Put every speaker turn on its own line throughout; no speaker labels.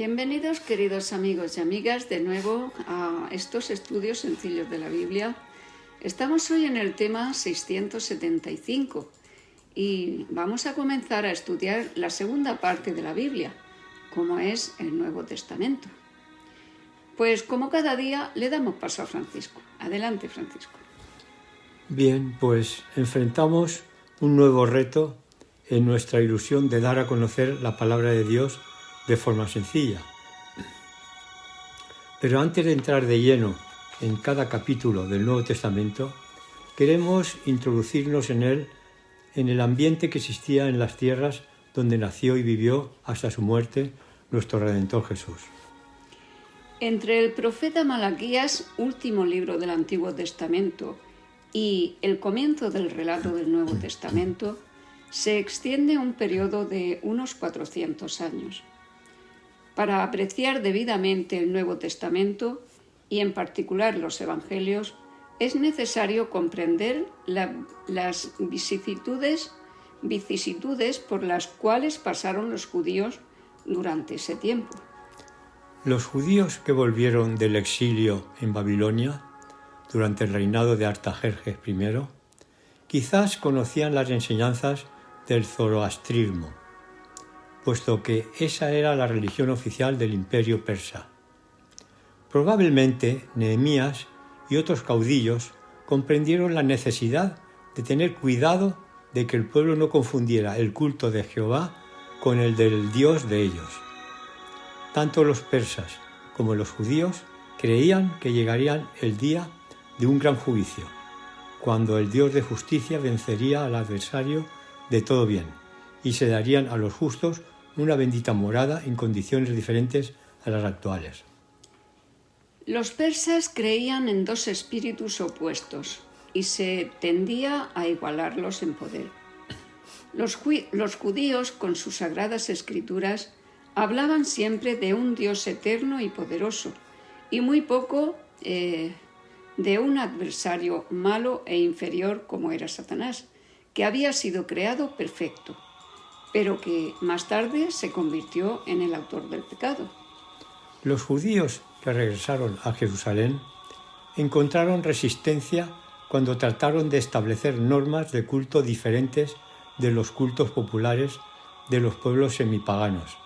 Bienvenidos, queridos amigos y amigas, de nuevo a estos estudios sencillos de la Biblia. Estamos hoy en el tema 675 y vamos a comenzar a estudiar la segunda parte de la Biblia, como es el Nuevo Testamento. Pues como cada día le damos paso a Francisco. Adelante, Francisco.
Bien, pues enfrentamos un nuevo reto en nuestra ilusión de dar a conocer la palabra de Dios de forma sencilla. Pero antes de entrar de lleno en cada capítulo del Nuevo Testamento, queremos introducirnos en él, en el ambiente que existía en las tierras donde nació y vivió hasta su muerte nuestro Redentor Jesús.
Entre el profeta Malaquías, último libro del Antiguo Testamento, y el comienzo del relato del Nuevo Testamento, se extiende un periodo de unos 400 años. Para apreciar debidamente el Nuevo Testamento, y en particular los Evangelios, es necesario comprender las vicisitudes por las cuales pasaron los judíos durante ese tiempo.
Los judíos que volvieron del exilio en Babilonia durante el reinado de Artajerjes I, quizás conocían las enseñanzas del zoroastrismo, puesto que esa era la religión oficial del imperio persa. Probablemente Nehemías y otros caudillos comprendieron la necesidad de tener cuidado de que el pueblo no confundiera el culto de Jehová con el del Dios de ellos. Tanto los persas como los judíos creían que llegaría el día de un gran juicio, cuando el Dios de justicia vencería al adversario de todo bien y se darían a los justos una bendita morada en condiciones diferentes a las actuales.
Los persas creían en dos espíritus opuestos y se tendía a igualarlos en poder. Los judíos, con sus sagradas escrituras, hablaban siempre de un Dios eterno y poderoso, y muy poco de un adversario malo e inferior como era Satanás, que había sido creado perfecto, pero que más tarde se convirtió en el autor del pecado.
Los judíos que regresaron a Jerusalén encontraron resistencia cuando trataron de establecer normas de culto diferentes de los cultos populares de los pueblos semipaganos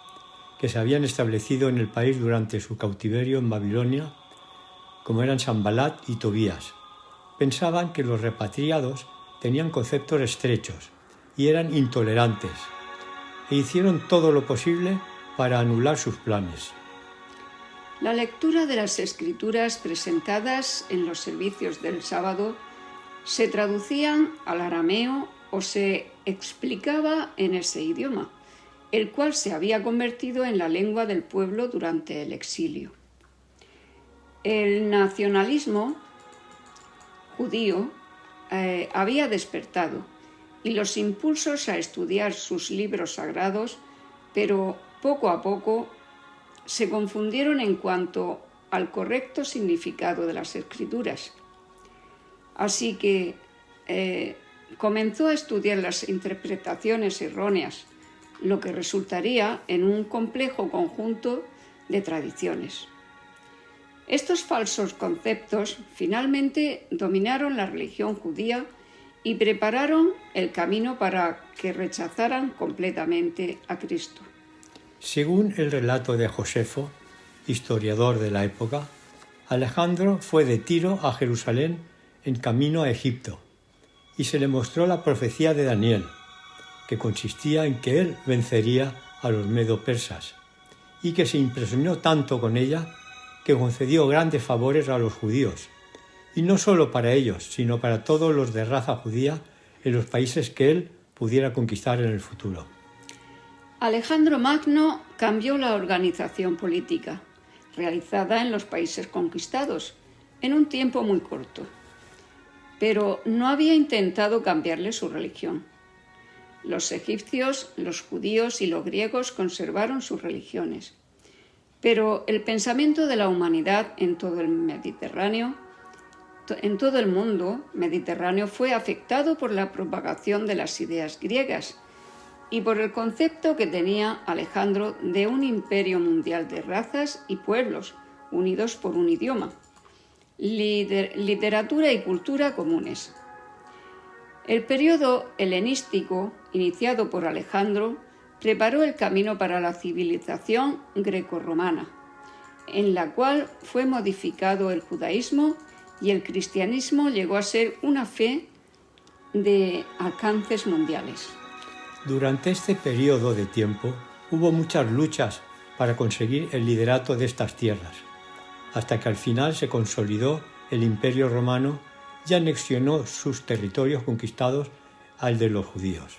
que se habían establecido en el país durante su cautiverio en Babilonia, como eran Sanbalat y Tobías. Pensaban que los repatriados tenían conceptos estrechos y eran intolerantes, e hicieron todo lo posible para anular sus planes.
La lectura de las escrituras presentadas en los servicios del sábado se traducían al arameo o se explicaba en ese idioma, el cual se había convertido en la lengua del pueblo durante el exilio. El nacionalismo judío había despertado y los impulsos a estudiar sus libros sagrados, pero poco a poco se confundieron en cuanto al correcto significado de las escrituras. Así que comenzó a estudiar las interpretaciones erróneas, lo que resultaría en un complejo conjunto de tradiciones. Estos falsos conceptos finalmente dominaron la religión judía y prepararon el camino para que rechazaran completamente a Cristo.
Según el relato de Josefo, historiador de la época, Alejandro fue de Tiro a Jerusalén en camino a Egipto y se le mostró la profecía de Daniel, que consistía en que él vencería a los medo-persas, y que se impresionó tanto con ella que concedió grandes favores a los judíos, y no solo para ellos, sino para todos los de raza judía en los países que él pudiera conquistar en el futuro.
Alejandro Magno cambió la organización política realizada en los países conquistados en un tiempo muy corto, pero no había intentado cambiarle su religión. Los egipcios, los judíos y los griegos conservaron sus religiones, pero el pensamiento de la humanidad en todo el mundo mediterráneo fue afectado por la propagación de las ideas griegas y por el concepto que tenía Alejandro de un imperio mundial de razas y pueblos unidos por un idioma, literatura y cultura comunes. El periodo helenístico, iniciado por Alejandro, preparó el camino para la civilización grecorromana, en la cual fue modificado el judaísmo y el cristianismo llegó a ser una fe de alcances mundiales.
Durante este periodo de tiempo hubo muchas luchas para conseguir el liderato de estas tierras, hasta que al final se consolidó el Imperio Romano y anexionó sus territorios conquistados al de los judíos.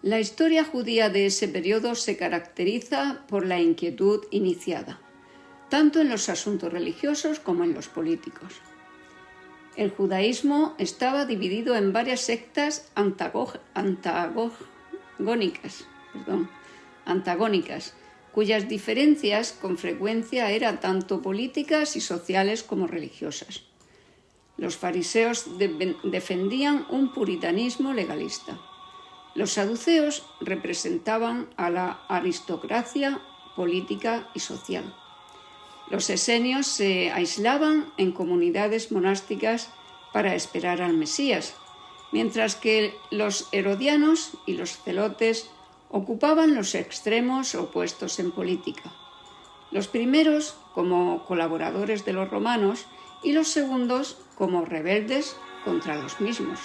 La historia judía de ese periodo se caracteriza por la inquietud iniciada, tanto en los asuntos religiosos como en los políticos. El judaísmo estaba dividido en varias sectas antagónicas, cuyas diferencias con frecuencia eran tanto políticas y sociales como religiosas. Los fariseos defendían un puritanismo legalista. Los saduceos representaban a la aristocracia política y social. Los esenios se aislaban en comunidades monásticas para esperar al Mesías, mientras que los herodianos y los celotes ocupaban los extremos opuestos en política. Los primeros como colaboradores de los romanos y los segundos como rebeldes contra los mismos.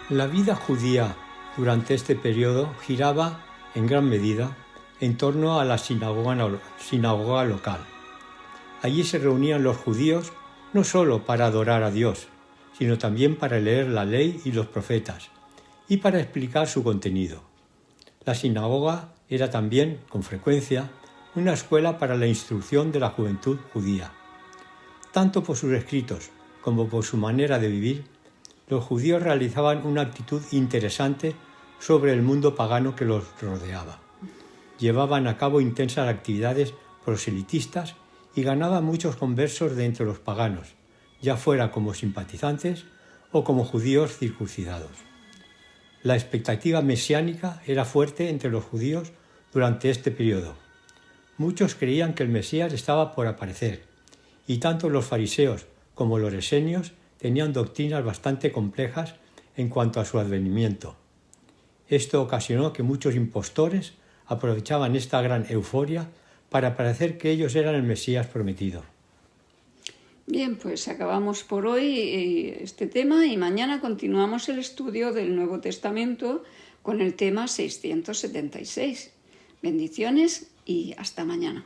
La vida judía durante este periodo giraba, en gran medida, en torno a la sinagoga local. Allí se reunían los judíos no solo para adorar a Dios, sino también para leer la ley y los profetas, y para explicar su contenido. La sinagoga era también, con frecuencia, una escuela para la instrucción de la juventud judía. Tanto por sus escritos como por su manera de vivir, los judíos realizaban una actitud interesante sobre el mundo pagano que los rodeaba. Llevaban a cabo intensas actividades proselitistas y ganaban muchos conversos de entre los paganos, ya fuera como simpatizantes o como judíos circuncidados. La expectativa mesiánica era fuerte entre los judíos durante este periodo. Muchos creían que el Mesías estaba por aparecer, y tanto los fariseos como los esenios tenían doctrinas bastante complejas en cuanto a su advenimiento. Esto ocasionó que muchos impostores aprovechaban esta gran euforia para parecer que ellos eran el Mesías prometido.
Bien, pues acabamos por hoy este tema y mañana continuamos el estudio del Nuevo Testamento con el tema 676. Bendiciones y hasta mañana.